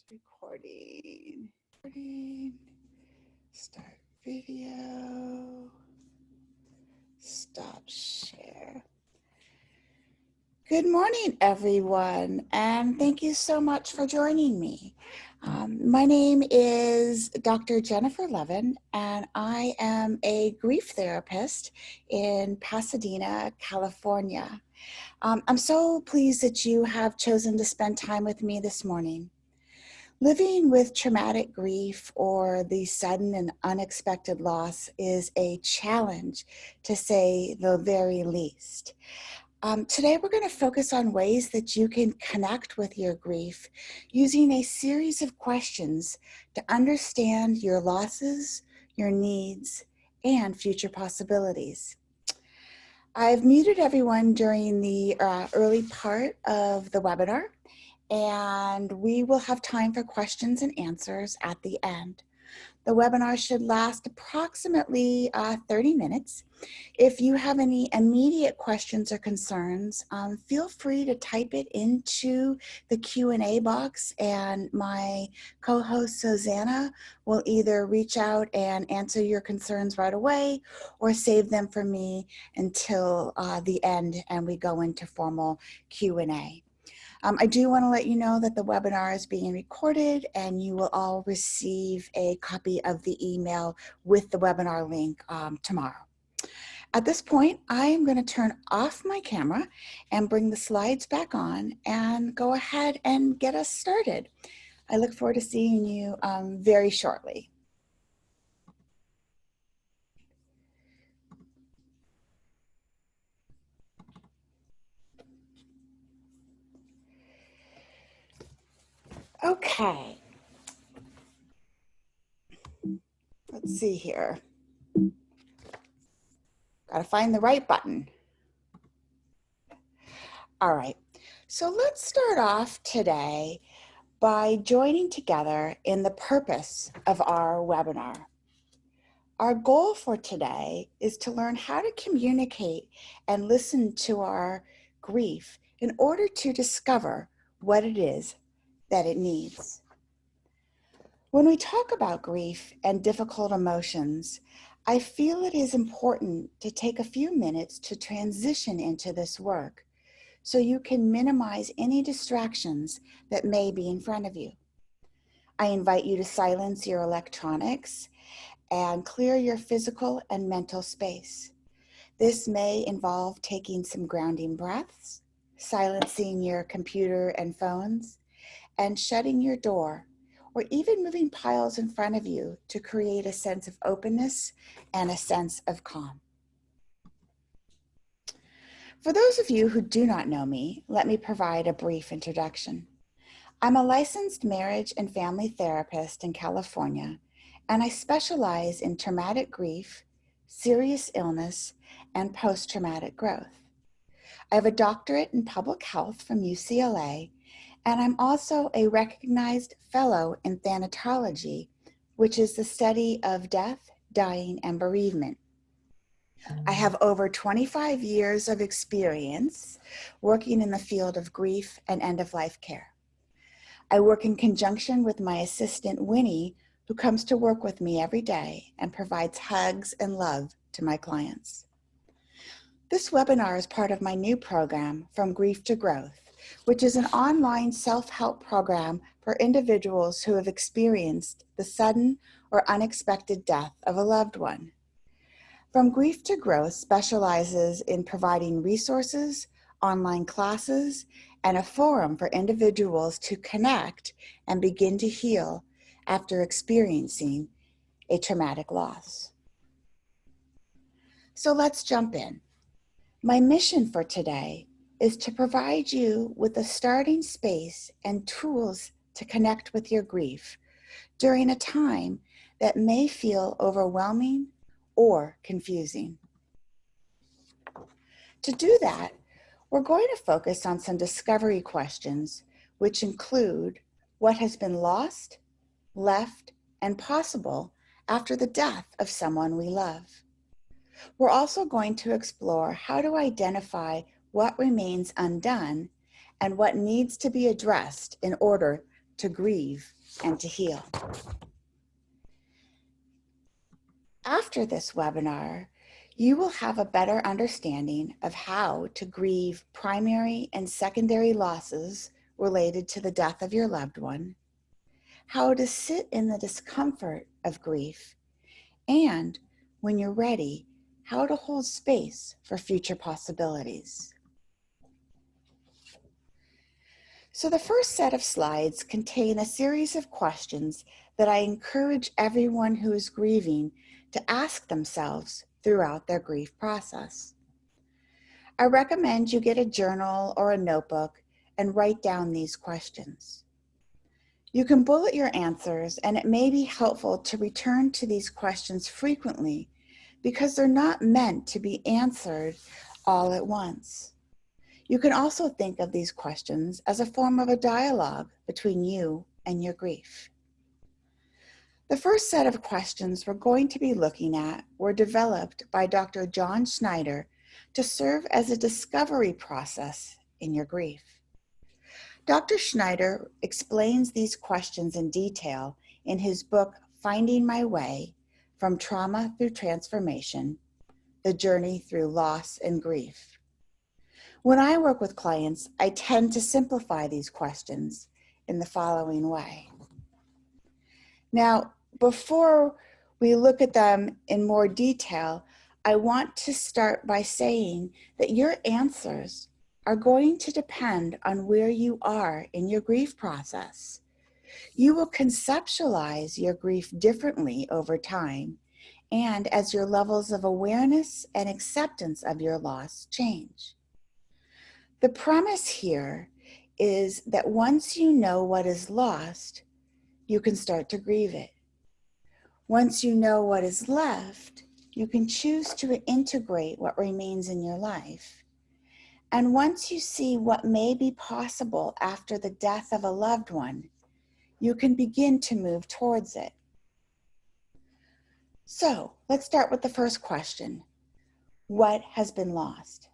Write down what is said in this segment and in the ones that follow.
Recording. Start video. Stop share. Good morning, everyone, and thank you so much for joining me. My name is Dr. Jennifer Levin, and I am a grief therapist in Pasadena, California. I'm so pleased that you have chosen to spend time with me this morning. Living with traumatic grief or the sudden and unexpected loss is a challenge, to say the very least. Today, we're going to focus on ways that you can connect with your grief using a series of questions to understand your losses, your needs, and future possibilities. I've muted everyone during the early part of the webinar, and we will have time for questions and answers at the end. The webinar should last approximately 30 minutes. If you have any immediate questions or concerns, feel free to type it into the Q&A box, and my co-host Susanna will either reach out and answer your concerns right away or save them for me until the end and we go into formal Q&A. I do want to let you know that the webinar is being recorded and you will all receive a copy of the email with the webinar link tomorrow. At this point, I am going to turn off my camera and bring the slides back on and go ahead and get us started. I look forward to seeing you very shortly. Okay. Let's see here. Got to find the right button. All right. So let's start off today by joining together in the purpose of our webinar. Our goal for today is to learn how to communicate and listen to our grief in order to discover what it is that it needs. When we talk about grief and difficult emotions, I feel it is important to take a few minutes to transition into this work so you can minimize any distractions that may be in front of you. I invite you to silence your electronics and clear your physical and mental space. This may involve taking some grounding breaths, silencing your computer and phones, and shutting your door, or even moving piles in front of you to create a sense of openness and a sense of calm. For those of you who do not know me, let me provide a brief introduction. I'm a licensed marriage and family therapist in California, and I specialize in traumatic grief, serious illness, and post-traumatic growth. I have a doctorate in public health from UCLA, and I'm also a recognized fellow in thanatology, which is the study of death, dying, and bereavement. I have over 25 years of experience working in the field of grief and end-of-life care. I work in conjunction with my assistant, Winnie, who comes to work with me every day and provides hugs and love to my clients. This webinar is part of my new program, From Grief to Growth, which is an online self-help program for individuals who have experienced the sudden or unexpected death of a loved one. From Grief to Growth specializes in providing resources, online classes, and a forum for individuals to connect and begin to heal after experiencing a traumatic loss. So let's jump in. My mission for today is to provide you with a starting space and tools to connect with your grief during a time that may feel overwhelming or confusing. To do that, we're going to focus on some discovery questions, which include what has been lost, left, and possible after the death of someone we love. We're also going to explore how to identify what remains undone and what needs to be addressed in order to grieve and to heal. After this webinar, you will have a better understanding of how to grieve primary and secondary losses related to the death of your loved one, how to sit in the discomfort of grief, and, when you're ready, how to hold space for future possibilities. So the first set of slides contain a series of questions that I encourage everyone who is grieving to ask themselves throughout their grief process. I recommend you get a journal or a notebook and write down these questions. You can bullet your answers, and it may be helpful to return to these questions frequently because they're not meant to be answered all at once. You can also think of these questions as a form of a dialogue between you and your grief. The first set of questions we're going to be looking at were developed by Dr. John Schneider to serve as a discovery process in your grief. Dr. Schneider explains these questions in detail in his book, Finding My Way, From Trauma Through Transformation, The Journey Through Loss and Grief. When I work with clients, I tend to simplify these questions in the following way. Now, before we look at them in more detail, I want to start by saying that your answers are going to depend on where you are in your grief process. You will conceptualize your grief differently over time and as your levels of awareness and acceptance of your loss change. The premise here is that once you know what is lost, you can start to grieve it. Once you know what is left, you can choose to integrate what remains in your life. And once you see what may be possible after the death of a loved one, you can begin to move towards it. So let's start with the first question. What has been lost?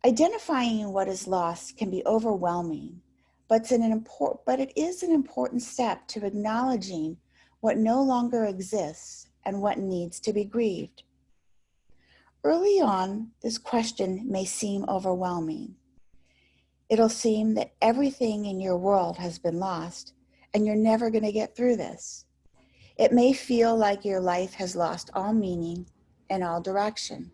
Identifying what is lost can be overwhelming, but it is an important step to acknowledging what no longer exists and what needs to be grieved. Early on, this question may seem overwhelming. It'll seem that everything in your world has been lost and you're never going to get through this. It may feel like your life has lost all meaning and all direction.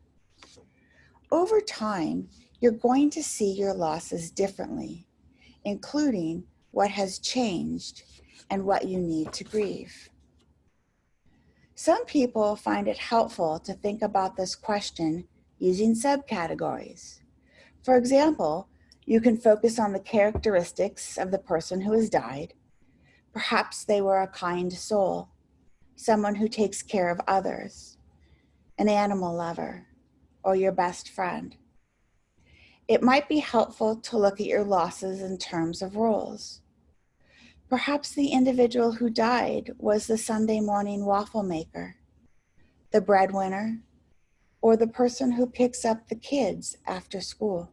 Over time, you're going to see your losses differently, including what has changed and what you need to grieve. Some people find it helpful to think about this question using subcategories. For example, you can focus on the characteristics of the person who has died. Perhaps they were a kind soul, someone who takes care of others, an animal lover, or your best friend. It might be helpful to look at your losses in terms of roles. Perhaps the individual who died was the Sunday morning waffle maker, the breadwinner, or the person who picks up the kids after school.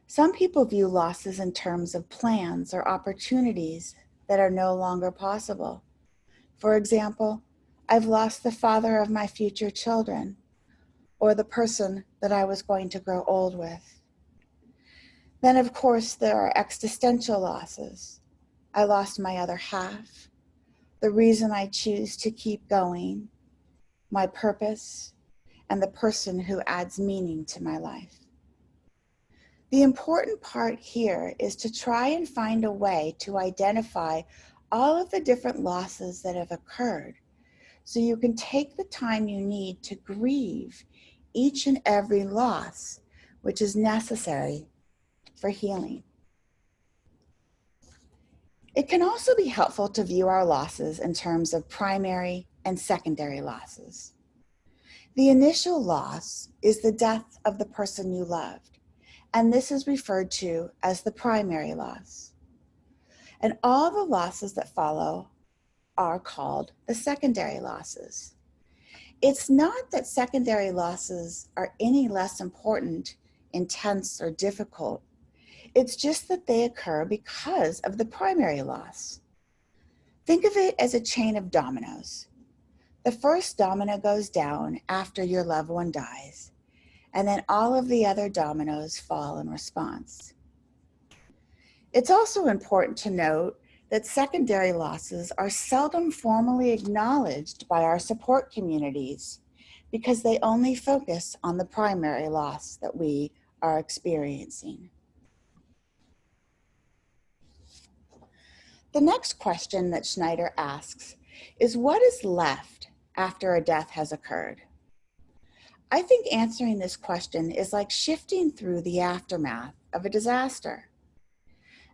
Some people view losses in terms of plans or opportunities that are no longer possible. For example, I've lost the father of my future children, or the person that I was going to grow old with. Then, of course, there are existential losses. I lost my other half, the reason I choose to keep going, my purpose, and the person who adds meaning to my life. The important part here is to try and find a way to identify all of the different losses that have occurred so you can take the time you need to grieve each and every loss which is necessary for healing. It can also be helpful to view our losses in terms of primary and secondary losses. The initial loss is the death of the person you loved, and this is referred to as the primary loss. And all the losses that follow are called the secondary losses. It's not that secondary losses are any less important, intense, or difficult It's just that they occur because of the primary loss. Think of it as a chain of dominoes. The first domino goes down after your loved one dies, and then all of the other dominoes fall in response. It's also important to note that secondary losses are seldom formally acknowledged by our support communities because they only focus on the primary loss that we are experiencing. The next question that Schneider asks is, what is left after a death has occurred? I think answering this question is like shifting through the aftermath of a disaster.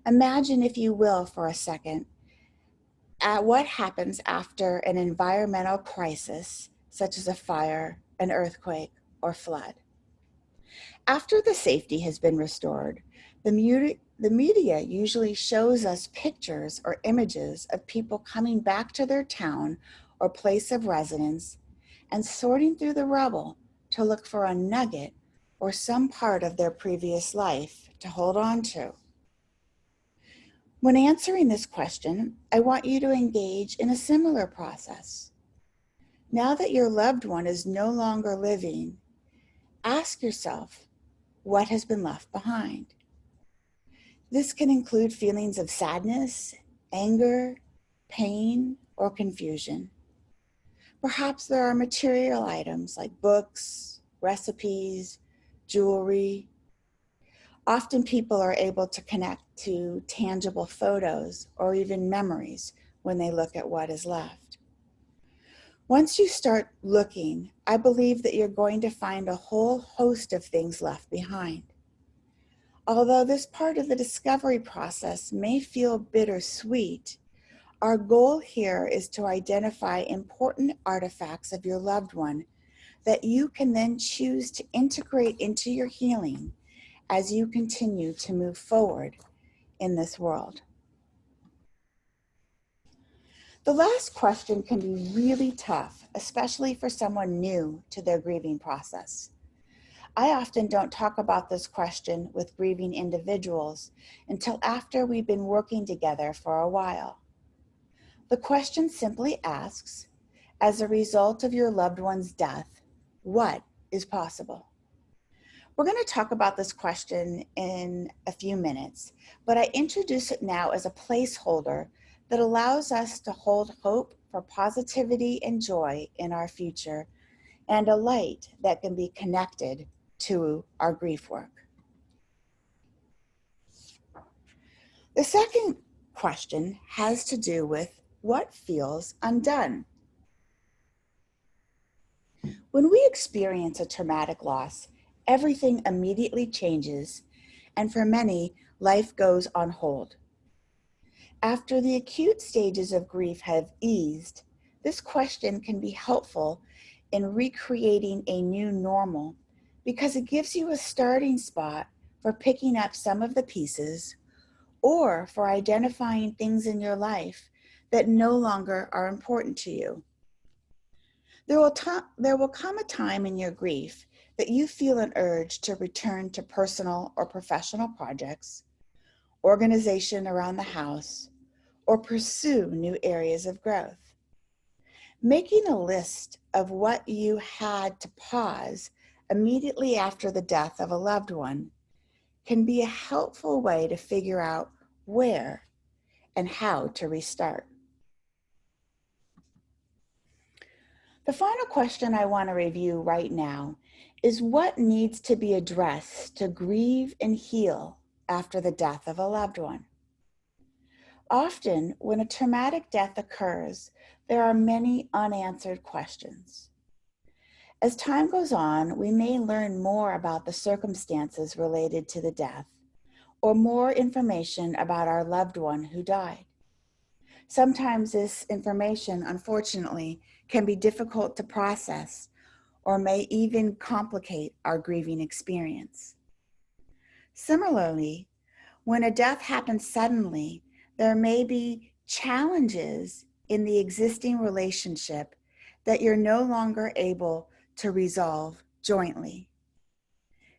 Imagine, if you will, for a second, at what happens after an environmental crisis, such as a fire, an earthquake, or flood. After the safety has been restored, the media usually shows us pictures or images of people coming back to their town or place of residence and sorting through the rubble to look for a nugget or some part of their previous life to hold on to. When answering this question, I want you to engage in a similar process. Now that your loved one is no longer living, ask yourself, what has been left behind? This can include feelings of sadness, anger, pain, or confusion. Perhaps there are material items like books, recipes, jewelry. Often people are able to connect to tangible photos or even memories when they look at what is left. Once you start looking, I believe that you're going to find a whole host of things left behind. Although this part of the discovery process may feel bittersweet, our goal here is to identify important artifacts of your loved one that you can then choose to integrate into your healing as you continue to move forward in this world. The last question can be really tough, especially for someone new to their grieving process. I often don't talk about this question with grieving individuals until after we've been working together for a while. The question simply asks, as a result of your loved one's death, what is possible? We're going to talk about this question in a few minutes, but I introduce it now as a placeholder that allows us to hold hope for positivity and joy in our future, and a light that can be connected to our grief work. The second question has to do with what feels undone. When we experience a traumatic loss, everything immediately changes, and for many, life goes on hold. After the acute stages of grief have eased, this question can be helpful in recreating a new normal because it gives you a starting spot for picking up some of the pieces or for identifying things in your life that no longer are important to you. There will come a time in your grief that you feel an urge to return to personal or professional projects, organization around the house, or pursue new areas of growth. Making a list of what you had to pause immediately after the death of a loved one can be a helpful way to figure out where and how to restart. The final question I want to review right now is what needs to be addressed to grieve and heal after the death of a loved one. Often, when a traumatic death occurs, there are many unanswered questions. As time goes on, we may learn more about the circumstances related to the death, or more information about our loved one who died. Sometimes this information, unfortunately, can be difficult to process or may even complicate our grieving experience. Similarly, when a death happens suddenly, there may be challenges in the existing relationship that you're no longer able to resolve jointly.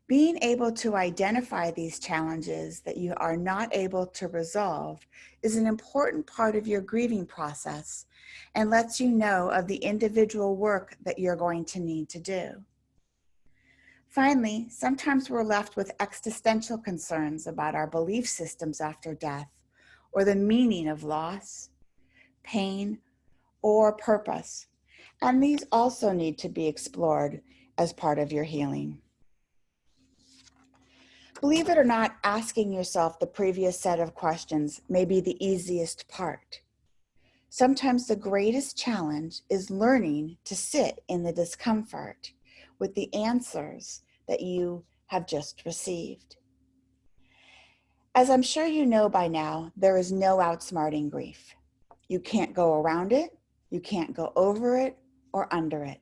Being able to identify these challenges that you are not able to resolve is an important part of your grieving process and lets you know of the individual work that you're going to need to do. Finally, sometimes we're left with existential concerns about our belief systems after death, or the meaning of loss, pain, or purpose. And these also need to be explored as part of your healing. Believe it or not, asking yourself the previous set of questions may be the easiest part. Sometimes the greatest challenge is learning to sit in the discomfort with the answers that you have just received. As I'm sure you know by now, there is no outsmarting grief. You can't go around it, you can't go over it or under it.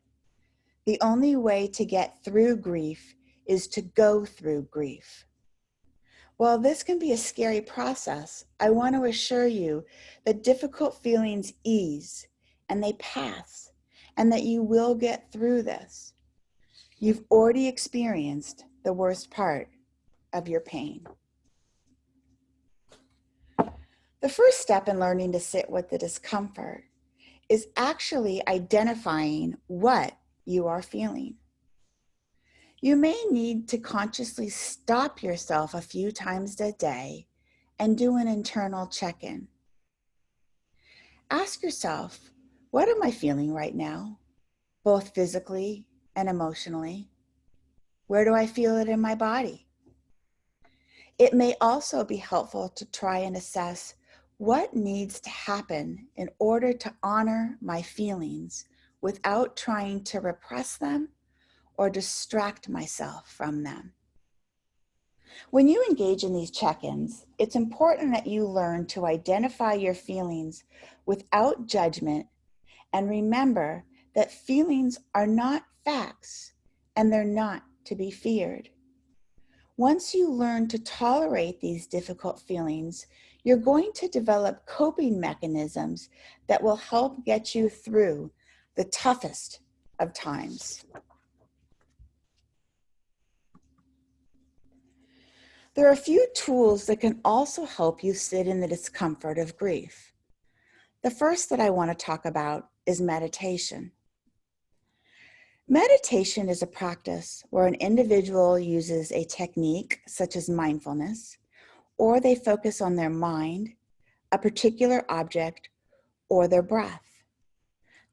The only way to get through grief is to go through grief. While this can be a scary process, I want to assure you that difficult feelings ease and they pass, and that you will get through this. You've already experienced the worst part of your pain. The first step in learning to sit with the discomfort is actually identifying what you are feeling. You may need to consciously stop yourself a few times a day and do an internal check-in. Ask yourself, what am I feeling right now, both physically and emotionally? Where do I feel it in my body? It may also be helpful to try and assess what needs to happen in order to honor my feelings without trying to repress them or distract myself from them. When you engage in these check-ins, it's important that you learn to identify your feelings without judgment and remember that feelings are not facts and they're not to be feared. Once you learn to tolerate these difficult feelings, you're going to develop coping mechanisms that will help get you through the toughest of times. There are a few tools that can also help you sit in the discomfort of grief. The first that I want to talk about is meditation. Meditation is a practice where an individual uses a technique such as mindfulness, or they focus on their mind, a particular object, or their breath.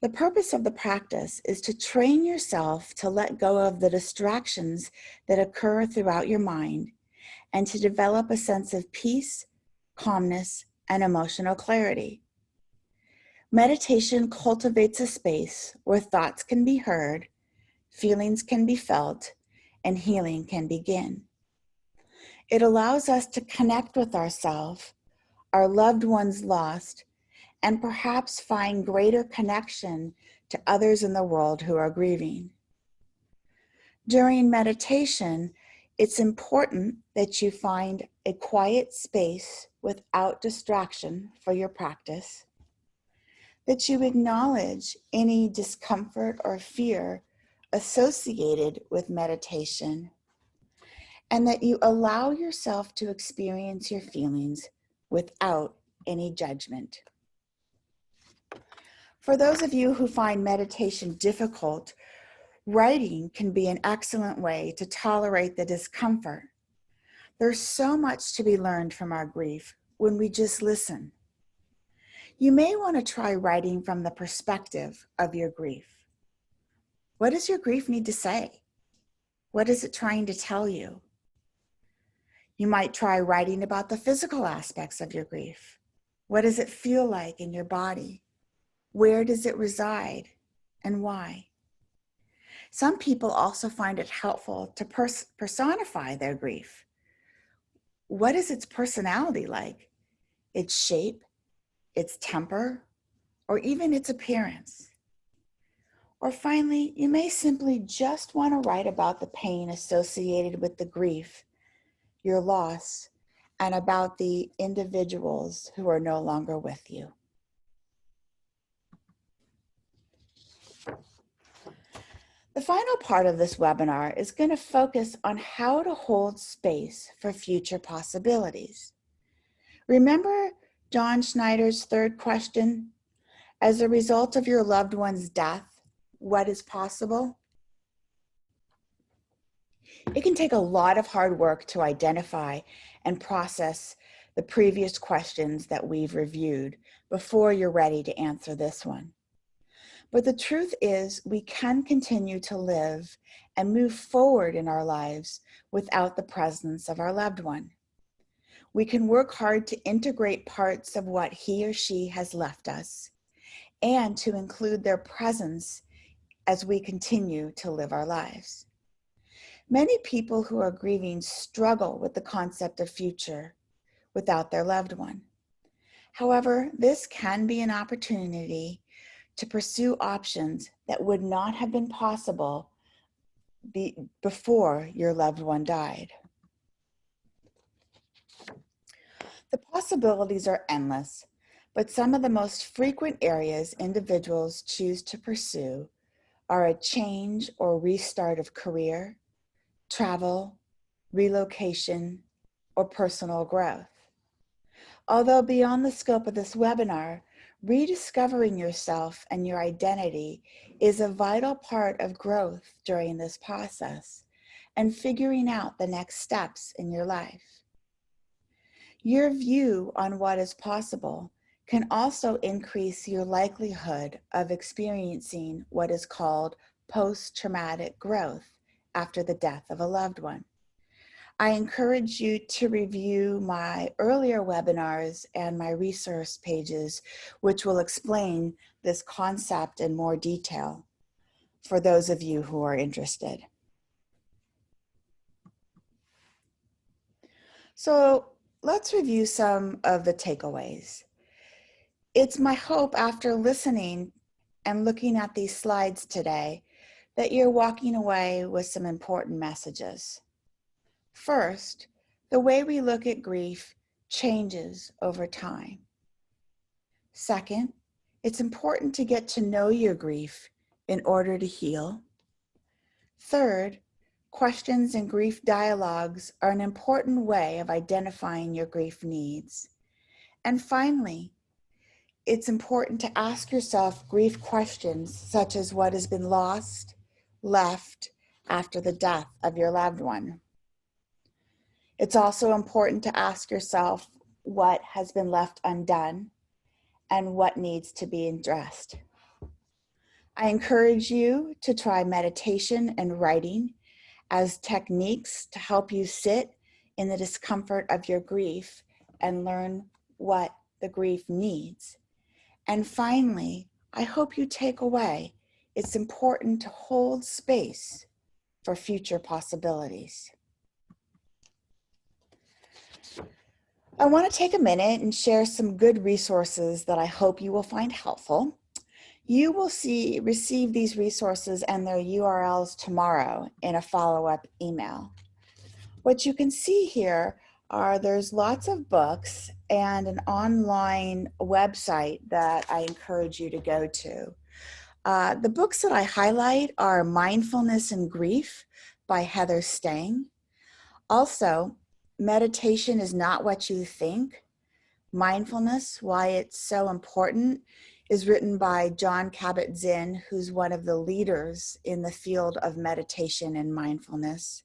The purpose of the practice is to train yourself to let go of the distractions that occur throughout your mind and to develop a sense of peace, calmness, and emotional clarity. Meditation cultivates a space where thoughts can be heard, feelings can be felt, and healing can begin. It allows us to connect with ourselves, our loved ones lost, and perhaps find greater connection to others in the world who are grieving. During meditation, it's important that you find a quiet space without distraction for your practice, that you acknowledge any discomfort or fear associated with meditation, and that you allow yourself to experience your feelings without any judgment. For those of you who find meditation difficult, writing can be an excellent way to tolerate the discomfort. There's so much to be learned from our grief when we just listen. You may want to try writing from the perspective of your grief. What does your grief need to say? What is it trying to tell you? You might try writing about the physical aspects of your grief. What does it feel like in your body? Where does it reside and why? Some people also find it helpful to personify their grief. What is its personality like? Its shape, its temper, or even its appearance? Or finally, you may simply just want to write about the pain associated with the grief, your loss, and about the individuals who are no longer with you. The final part of this webinar is going to focus on how to hold space for future possibilities. Remember John Schneider's third question? As a result of your loved one's death, what is possible? It can take a lot of hard work to identify and process the previous questions that we've reviewed before you're ready to answer this one. But the truth is, we can continue to live and move forward in our lives without the presence of our loved one. We can work hard to integrate parts of what he or she has left us and to include their presence as we continue to live our lives. Many people who are grieving struggle with the concept of future without their loved one. However, this can be an opportunity to pursue options that would not have been possible before your loved one died. The possibilities are endless, but some of the most frequent areas individuals choose to pursue are a change or restart of career, travel, relocation, or personal growth. Although beyond the scope of this webinar, rediscovering yourself and your identity is a vital part of growth during this process and figuring out the next steps in your life. Your view on what is possible can also increase your likelihood of experiencing what is called post-traumatic growth after the death of a loved one. I encourage you to review my earlier webinars and my resource pages, which will explain this concept in more detail for those of you who are interested. So let's review some of the takeaways. It's my hope after listening and looking at these slides today that you're walking away with some important messages. First, the way we look at grief changes over time. Second, it's important to get to know your grief in order to heal. Third, questions and grief dialogues are an important way of identifying your grief needs. And finally, it's important to ask yourself grief questions such as what has been lost, left after the death of your loved one. It's also important to ask yourself what has been left undone and what needs to be addressed. I encourage you to try meditation and writing as techniques to help you sit in the discomfort of your grief and learn what the grief needs. And finally, I hope you take away it's important to hold space for future possibilities. I want to take a minute and share some good resources that I hope you will find helpful. You will receive these resources and their URLs tomorrow in a follow-up email. What you can see here there's lots of books and an online website that I encourage you to go to. The books that I highlight are Mindfulness and Grief by Heather Stang. Also, Meditation is Not What You Think. Mindfulness, Why It's So Important, is written by Jon Kabat-Zinn, who's one of the leaders in the field of meditation and mindfulness.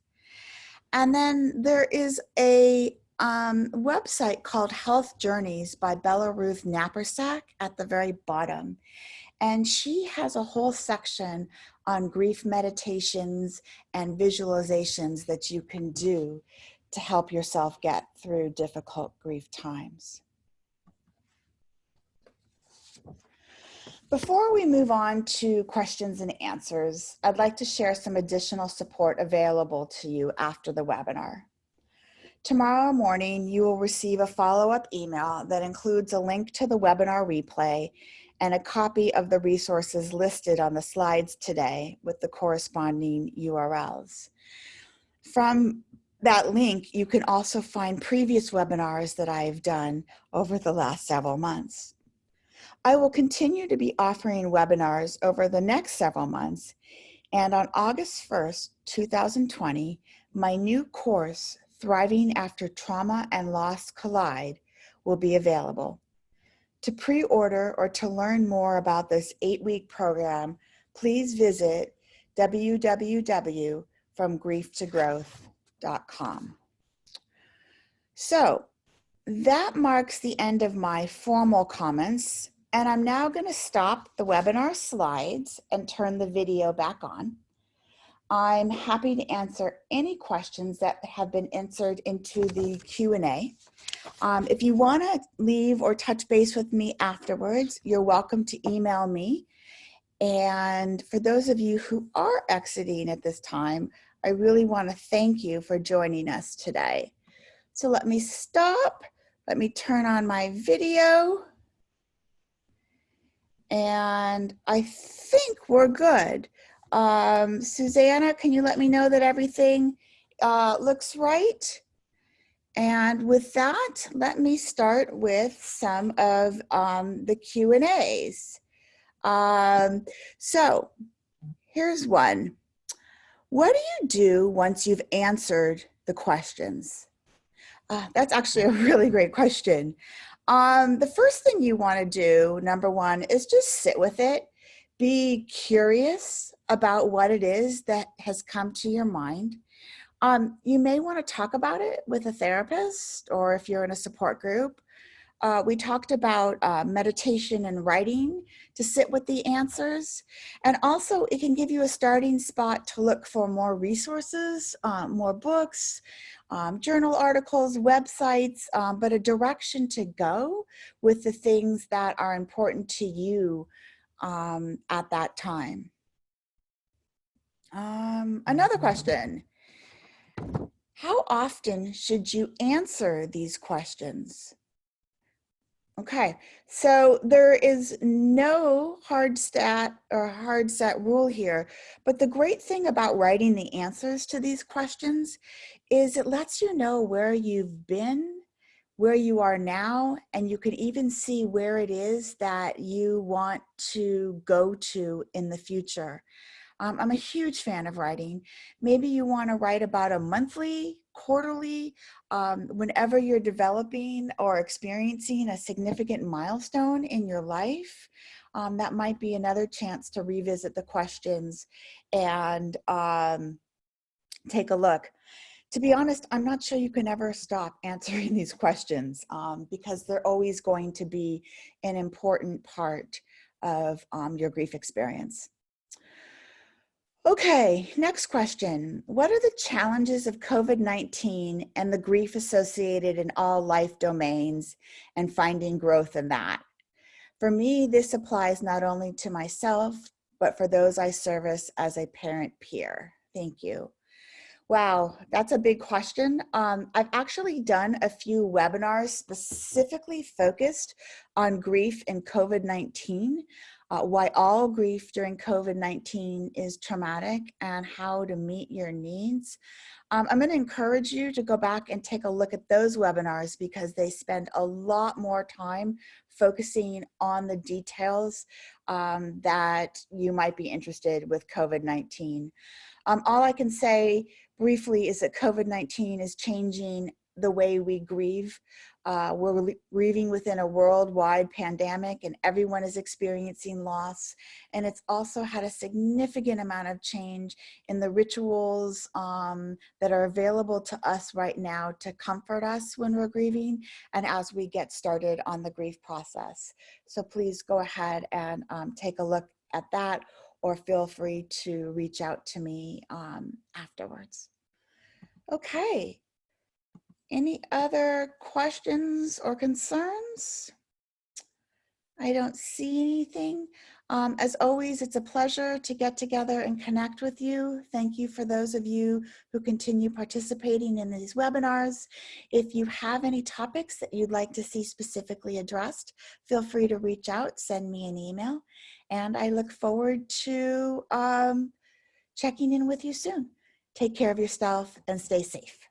And then there is a website called Health Journeys by Bella Ruth Naparsak at the very bottom. And she has a whole section on grief meditations and visualizations that you can do to help yourself get through difficult grief times. Before we move on to questions and answers, I'd like to share some additional support available to you after the webinar. Tomorrow morning, you will receive a follow-up email that includes a link to the webinar replay and a copy of the resources listed on the slides today with the corresponding URLs. From that link, you can also find previous webinars that I've done over the last several months. I will continue to be offering webinars over the next several months, And on August 1st, 2020, my new course, Thriving After Trauma and Loss Collide, will be available. To pre-order or to learn more about this 8-week program, please visit www.fromgrieftogrowth.com. So that marks the end of my formal comments, and I'm now going to stop the webinar slides and turn the video back on. I'm happy to answer any questions that have been entered into the Q&A. If you want to leave or touch base with me afterwards, you're welcome to email me. And for those of you who are exiting at this time, I really want to thank you for joining us today. So let me stop. Let me turn on my video. And I think we're good. Susanna, can you let me know that everything looks right? And with that, let me start with some of the Q&As. So here's one. What do you do once you've answered the questions? That's actually a really great question. The first thing you want to do, number one, is just sit with it. Be curious about what it is that has come to your mind. You may want to talk about it with a therapist, or if you're in a support group. We talked about meditation and writing to sit with the answers. And also it can give you a starting spot to look for more resources, more books, journal articles, websites, but a direction to go with the things that are important to you at that time. Another question. How often should you answer these questions? Okay, so there is no hard set rule here, but the great thing about writing the answers to these questions is it lets you know where you've been, where you are now, and you can even see where it is that you want to go to in the future. I'm a huge fan of writing. Maybe you want to write about a monthly, quarterly, whenever you're developing or experiencing a significant milestone in your life. That might be another chance to revisit the questions and take a look. To be honest, I'm not sure you can ever stop answering these questions because they're always going to be an important part of your grief experience. Okay, next question. What are the challenges of COVID-19 and the grief associated in all life domains and finding growth in that? For me, this applies not only to myself, but for those I service as a parent peer. Thank you. Wow, that's a big question. I've actually done a few webinars specifically focused on grief and COVID-19. Why all grief during COVID-19 is traumatic and how to meet your needs. I'm going to encourage you to go back and take a look at those webinars because they spend a lot more time focusing on the details that you might be interested with COVID-19. All I can say briefly is that COVID-19 is changing the way we grieve. We're grieving within a worldwide pandemic and everyone is experiencing loss. And it's also had a significant amount of change in the rituals that are available to us right now to comfort us when we're grieving and as we get started on the grief process. So please go ahead and take a look at that, or feel free to reach out to me afterwards. Okay. Any other questions or concerns? I don't see anything. As always, it's a pleasure to get together and connect with you. Thank you for those of you who continue participating in these webinars. If you have any topics that you'd like to see specifically addressed, feel free to reach out, send me an email, and I look forward to checking in with you soon. Take care of yourself and stay safe.